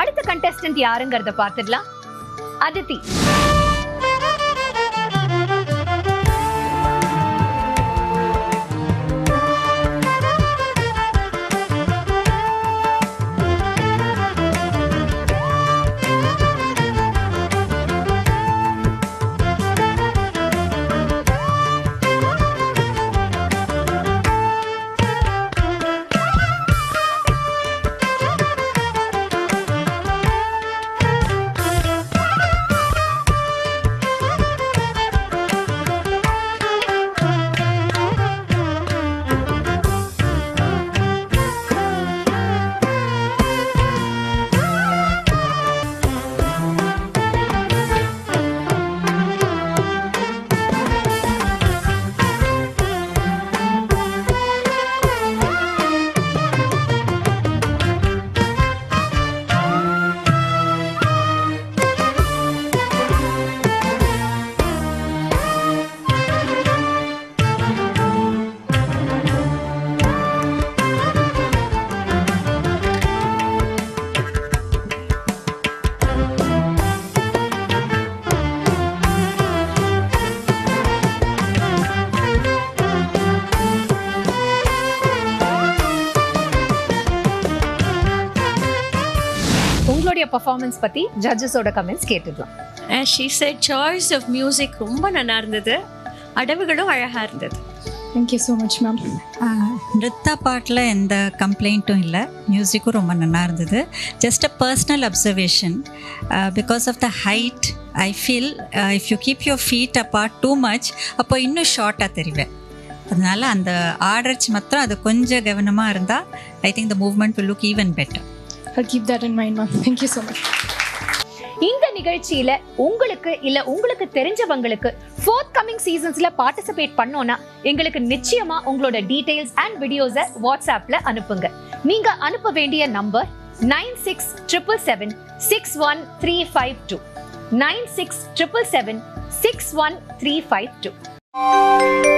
அடுத்த கண்டெஸ்டன்ட் யாருங்கறத பார்த்துடலாம். அதித்தி. உங்களுடைய பெர்ஃபார்மன்ஸ் பத்தி ஜட்ஜஸோட கமெண்ட்ஸ் கேட்டுடலாம். She said choice of music ரொம்ப நல்லா இருந்தது, அடவுகளும் அழகா இருந்தது. Thank you so much ma'am. Nritta பாட்டில் எந்த கம்ப்ளைண்ட்டும் இல்லை, மியூசிக்கும் ரொம்ப நல்லா இருந்தது. Just a personal observation, because of the height I feel if you keep your feet apart too much அப்போ இன்னும் ஷார்ட்டாக தெரிவேன். அதனால அந்த ஆர்டர்ஸ் மாத்திரம் அது கொஞ்சம் கவனமாக இருந்தால் I think the movement will look even better. I'll keep that in mind ma'am. Thank you so much. இந்த நிகழ்ச்சியில உங்களுக்கு இல்ல உங்களுக்கு தெரிஞ்சவங்களுக்கு ஃபோர்த் கமிங் சீசன்ஸ்ல பார்ட்டிசிபேட் பண்ணோம்னா எங்களுக்கு நிச்சயமா உங்களோட டீடைல்ஸ் அண்ட் வீடியோஸை வாட்ஸ்அப்ல அனுப்புங்க. நீங்க அனுப்ப வேண்டிய நம்பர் 9677761352 9677761352.